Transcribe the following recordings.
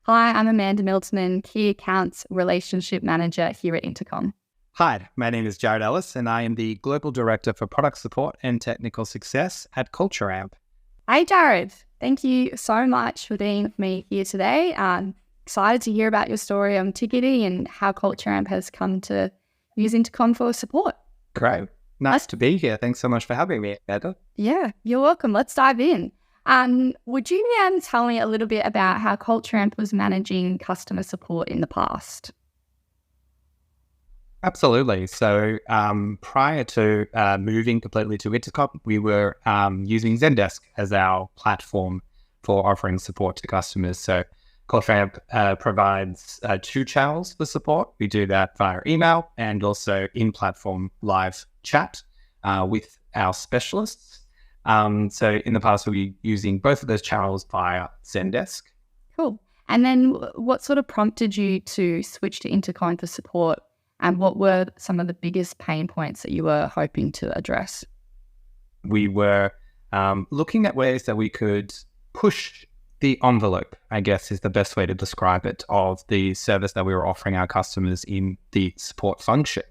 Hi, I'm Amanda Milton, Key Accounts Relationship Manager here at Intercom. Hi, my name is Jared Ellis, and I am the Global Director for Product Support and Technical Success at CultureAmp. Hi, Jared. Thank you so much for being with me here today. I'm excited to hear about your story on ticketing and how CultureAmp has come to use Intercom for support. Great. Nice to be here. Thanks so much for having me, Amanda. Yeah, you're welcome. Let's dive in. Would you be able to tell me a little bit about how CultureAmp was managing customer support in the past? Absolutely. So prior to moving completely to Intercom, we were using Zendesk as our platform for offering support to customers. So CultureAmp provides two channels for support. We do that via email and also in-platform live chat with our specialists. So in the past, we were using both of those channels via Zendesk. Cool. And then what sort of prompted you to switch to Intercom for support? And what were some of the biggest pain points that you were hoping to address? We were looking at ways that we could push the envelope, I guess is the best way to describe it, of the service that we were offering our customers in the support function.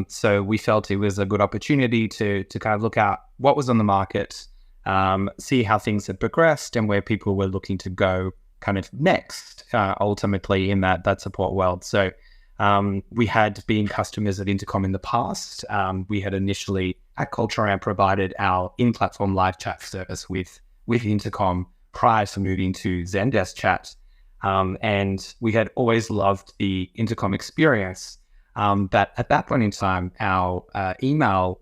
So we felt it was a good opportunity to kind of look at what was on the market, see how things had progressed and where people were looking to go kind of next, ultimately in that support world. So we had been customers at Intercom in the past. We had initially at CultureAmp provided our in-platform live chat service with Intercom prior to moving to Zendesk chat. And we had always loved the Intercom experience. But at that point in time, our email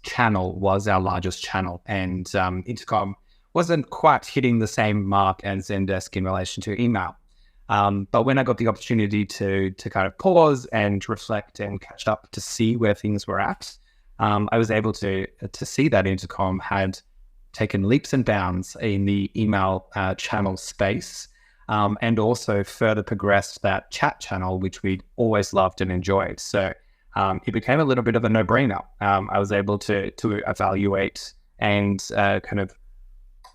channel was our largest channel, and Intercom wasn't quite hitting the same mark as Zendesk in relation to email. But when I got the opportunity to kind of pause and reflect and catch up to see where things were at, I was able to see that Intercom had taken leaps and bounds in the email channel space, and also further progressed that chat channel, which we'd always loved and enjoyed. So it became a little bit of a no-brainer. I was able to evaluate and kind of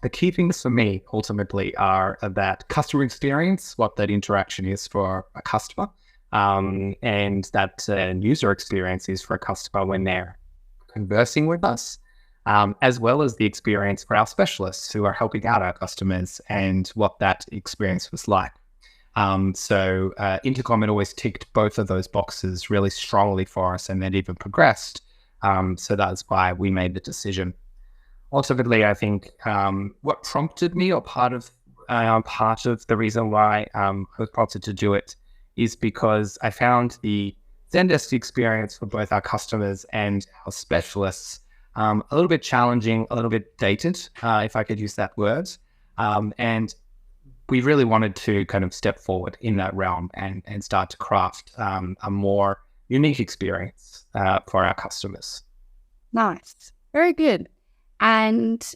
the key things for me ultimately are that customer experience, what that interaction is for a customer, and that user experience is for a customer when they're conversing with us, as well as the experience for our specialists who are helping out our customers and what that experience was like. So Intercom had always ticked both of those boxes really strongly for us and then even progressed. So that's why we made the decision. Ultimately, I think what prompted me, or part of the reason why I was prompted to do it, is because I found the Zendesk experience for both our customers and our specialists a little bit challenging, a little bit dated, if I could use that word. And we really wanted to kind of step forward in that realm and start to craft a more unique experience for our customers. Nice. Very good. And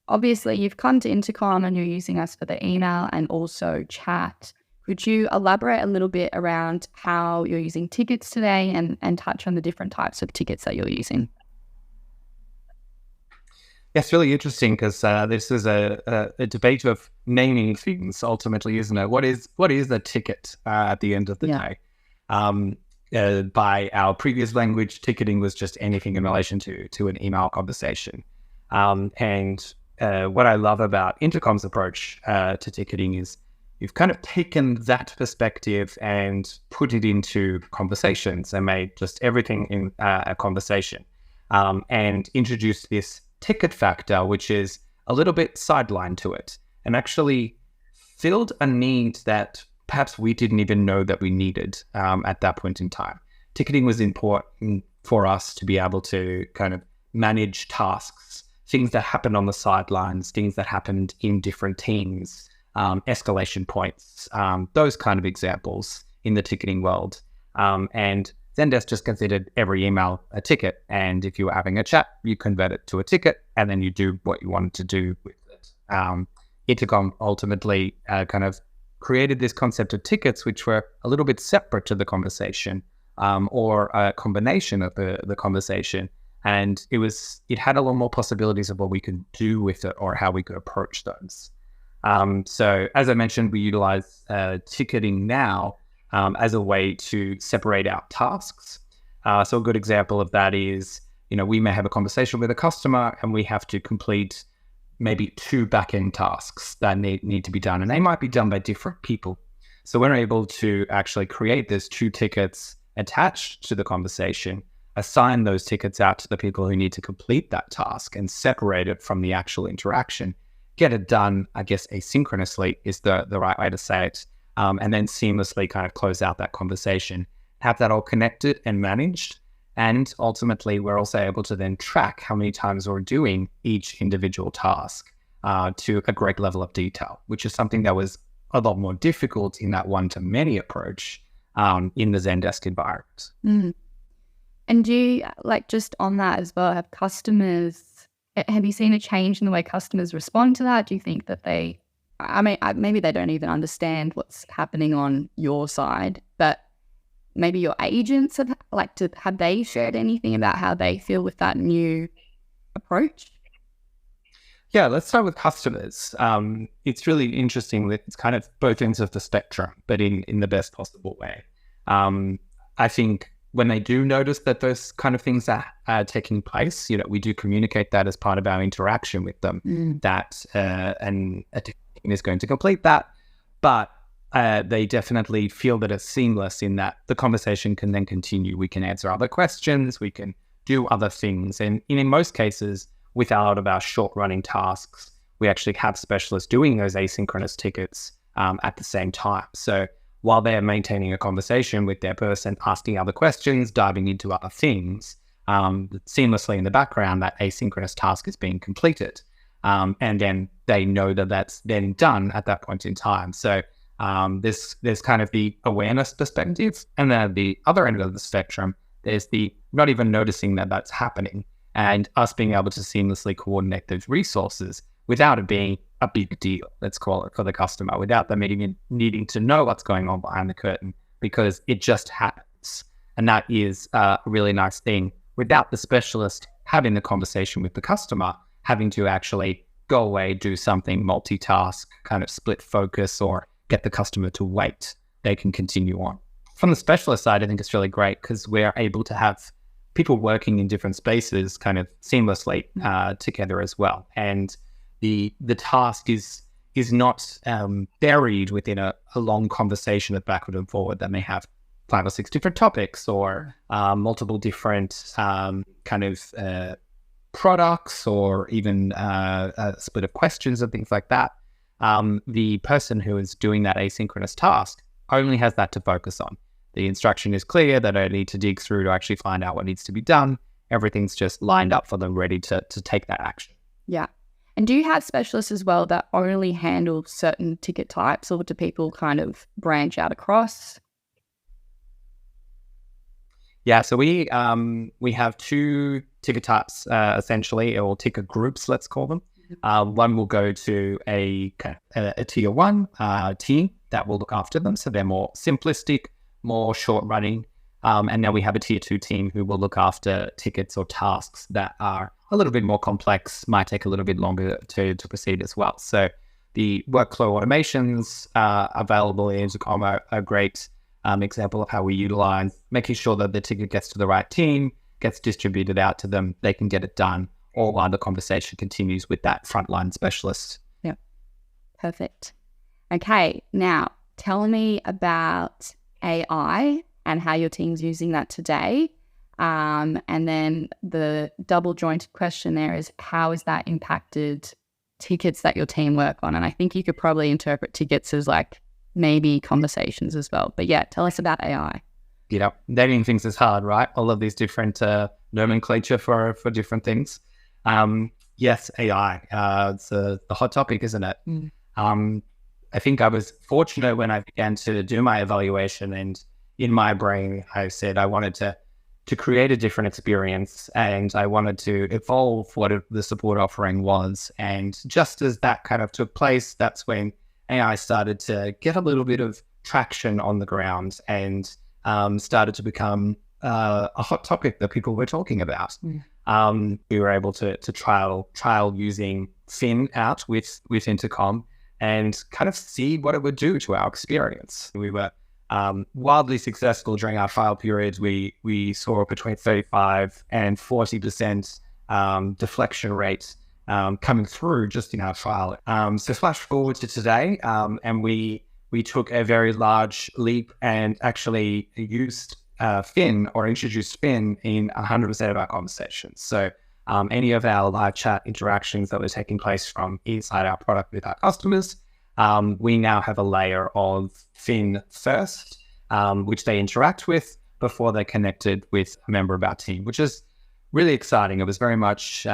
obviously you've come to Intercom and you're using us for the email and also chat. Could you elaborate a little bit around how you're using tickets today and touch on the different types of tickets that you're using? Yeah, it's really interesting because this is a debate of naming things ultimately, isn't it? What is a ticket at the end of the day? By our previous language, ticketing was just anything in relation to an email conversation. And what I love about Intercom's approach to ticketing is you've kind of taken that perspective and put it into conversations and made just everything in a conversation, and introduced this ticket factor, which is a little bit sidelined to it, and actually filled a need that perhaps we didn't even know that we needed at that point in time. Ticketing was important for us to be able to kind of manage tasks, things that happened on the sidelines, things that happened in different teams, escalation points, those kind of examples in the ticketing world. And Zendesk just considered every email a ticket. And if you were having a chat, you convert it to a ticket and then you do what you wanted to do with it. Intercom ultimately kind of created this concept of tickets, which were a little bit separate to the conversation, or a combination of the conversation. And it had a lot more possibilities of what we could do with it or how we could approach those. So as I mentioned, we utilize ticketing now as a way to separate out tasks. So a good example of that is, we may have a conversation with a customer and we have to complete maybe 2 back-end tasks that need to be done, and they might be done by different people. So we're able to actually create those 2 tickets attached to the conversation, assign those tickets out to the people who need to complete that task, and separate it from the actual interaction. Get it done, I guess, asynchronously is the right way to say it, and then seamlessly kind of close out that conversation, have that all connected and managed. And ultimately, we're also able to then track how many times we're doing each individual task to a great level of detail, which is something that was a lot more difficult in that one-to-many approach in the Zendesk environment. Mm. And do you, just on that as well, have you seen a change in the way customers respond to that? Do you think that maybe they don't even understand what's happening on your side, but maybe your agents have they shared anything about how they feel with that new approach? Yeah, let's start with customers. It's really interesting that it's kind of both ends of the spectrum, but in the best possible way. I think when they do notice that those kind of things are taking place, we do communicate that as part of our interaction with them, that and a team is going to complete that, but they definitely feel that it's seamless in that the conversation can then continue. We can answer other questions, we can do other things. And in most cases, with a lot of our short-running tasks, we actually have specialists doing those asynchronous tickets at the same time. So while they're maintaining a conversation with their person, asking other questions, diving into other things, seamlessly in the background, that asynchronous task is being completed. And then they know that that's then done at that point in time. So there's kind of the awareness perspective, and then at the other end of the spectrum, there's the not even noticing that that's happening, and us being able to seamlessly coordinate those resources without it being a big deal, let's call it, for the customer, without them even needing to know what's going on behind the curtain, because it just happens. And that is a really nice thing, without the specialist having the conversation with the customer, having to actually go away, do something, multitask, kind of split focus, or get the customer to wait. They can continue on. From the specialist side, I think it's really great because we're able to have people working in different spaces kind of seamlessly together as well. And the task is not buried within a long conversation of backward and forward that may have 5 or 6 different topics, or multiple different kind of products, or even a split of questions and things like that. The person who is doing that asynchronous task only has that to focus on. The instruction is clear. They don't need to dig through to actually find out what needs to be done. Everything's just lined up for them, ready to take that action. Yeah. And do you have specialists as well that only handle certain ticket types, or do people kind of branch out across? Yeah, so we have 2 ticket types, essentially, or ticket groups, let's call them. One will go to a tier 1 team that will look after them. So they're more simplistic, more short running. And now we have a tier 2 team who will look after tickets or tasks that are a little bit more complex, might take a little bit longer to proceed as well. So the workflow automations available in Intercom are a great example of how we utilize making sure that the ticket gets to the right team, gets distributed out to them, they can get it done, or while the conversation continues with that frontline specialist. Yeah, perfect. Okay, now tell me about AI and how your team's using that today. And then the double jointed question there is, how has that impacted tickets that your team work on? And I think you could probably interpret tickets as maybe conversations as well. But yeah, tell us about AI. Naming things is hard, right? All of these different nomenclature for different things. Yes, AI. It's the hot topic, isn't it? I think I was fortunate when I began to do my evaluation, and in my brain, I said I wanted to create a different experience, and I wanted to evolve what the support offering was. And just as that kind of took place, that's when AI started to get a little bit of traction on the ground, and started to become a hot topic that people were talking about. We were able to trial using Fin out with Intercom, and kind of see what it would do to our experience. We were wildly successful during our trial period. We saw between 35 and 40% deflection rate coming through just in our trial. So flash forward to today, and we took a very large leap and actually used Fin or introduced Fin in 100% of our conversations. So any of our live chat interactions that were taking place from inside our product with our customers, we now have a layer of Fin first, which they interact with before they're connected with a member of our team, which is really exciting. It was very much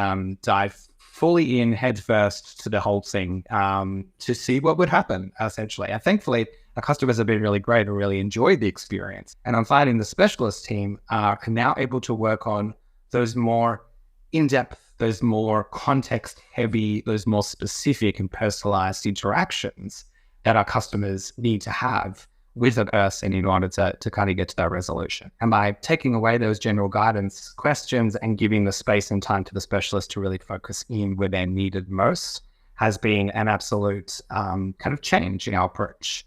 dive fully in head first to the whole thing to see what would happen, essentially. And thankfully, our customers have been really great and really enjoyed the experience. And I'm finding the specialist team are now able to work on those more in-depth, those more context-heavy, those more specific and personalized interactions that our customers need to have with a person in order to kind of get to that resolution. And by taking away those general guidance questions and giving the space and time to the specialist to really focus in where they're needed most has been an absolute kind of change in our approach.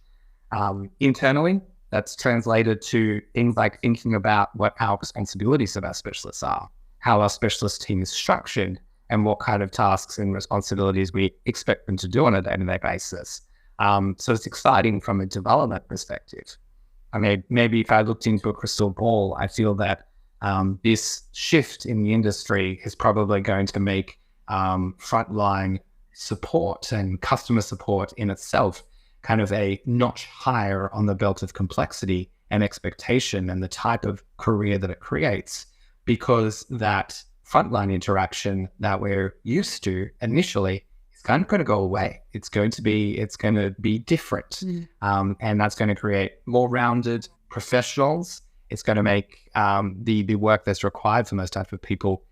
Internally, that's translated to things like thinking about what our responsibilities of our specialists are, how our specialist team is structured, and what kind of tasks and responsibilities we expect them to do on a day-to-day basis. So it's exciting from a development perspective. I mean, maybe if I looked into a crystal ball, I feel that this shift in the industry is probably going to make frontline support and customer support in itself kind of a notch higher on the belt of complexity and expectation and the type of career that it creates, because that frontline interaction that we're used to initially is kind of going to go away. It's going to be different. And that's going to create more rounded professionals. It's going to make the work that's required from those type of people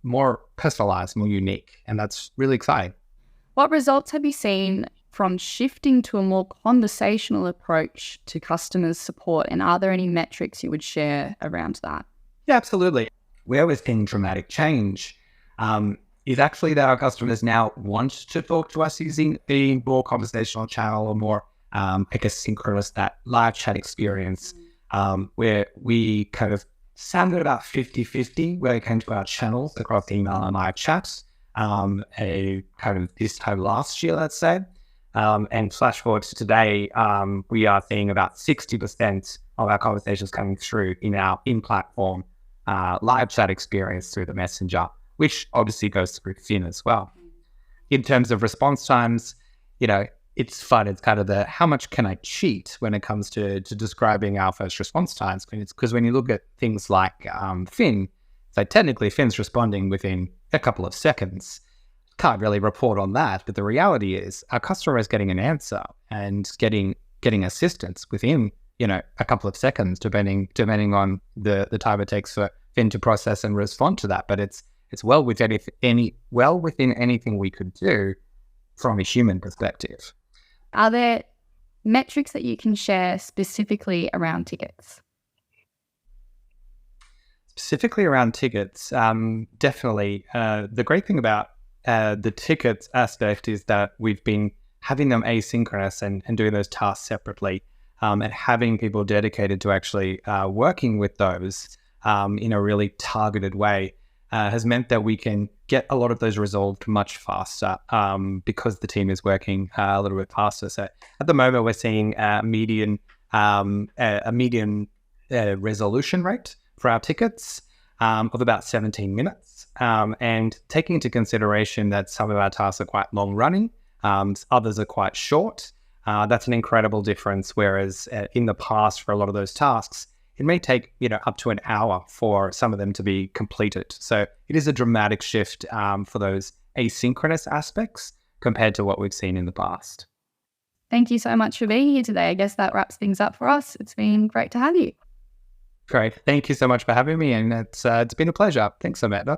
more personalized, more unique. And that's really exciting. What results have you seen from shifting to a more conversational approach to customers support? And are there any metrics you would share around that? Yeah, absolutely. Where we're seeing dramatic change is actually that our customers now want to talk to us using a more conversational channel or more, synchronous, that live chat experience, where we kind of sounded about 50-50 when it came to our channels across email and live chats, kind of this time last year, let's say. And flash forward to today, we are seeing about 60% of our conversations coming through in our in-platform live chat experience through the messenger, which obviously goes through Fin as well. In terms of response times, it's fun. It's kind of the how much can I cheat when it comes to describing our first response times. Because when you look at things like Fin, so technically Fin's responding within a couple of seconds. Can't really report on that, but the reality is our customer is getting an answer and getting assistance within a couple of seconds, depending on the time it takes for Fin to process and respond to that. But it's well within anything we could do from a human perspective. Are there metrics that you can share specifically around tickets? Specifically around tickets, definitely. The great thing about the tickets aspect is that we've been having them asynchronous and doing those tasks separately, and having people dedicated to actually working with those in a really targeted way has meant that we can get a lot of those resolved much faster because the team is working a little bit faster. So at the moment, we're seeing a median resolution rate for our tickets of about 17 minutes. And taking into consideration that some of our tasks are quite long running, others are quite short, that's an incredible difference. Whereas in the past, for a lot of those tasks, it may take up to an hour for some of them to be completed. So it is a dramatic shift for those asynchronous aspects compared to what we've seen in the past. Thank you so much for being here today. I guess that wraps things up for us. It's been great to have you. Great. Thank you so much for having me. And it's been a pleasure. Thanks, Amanda.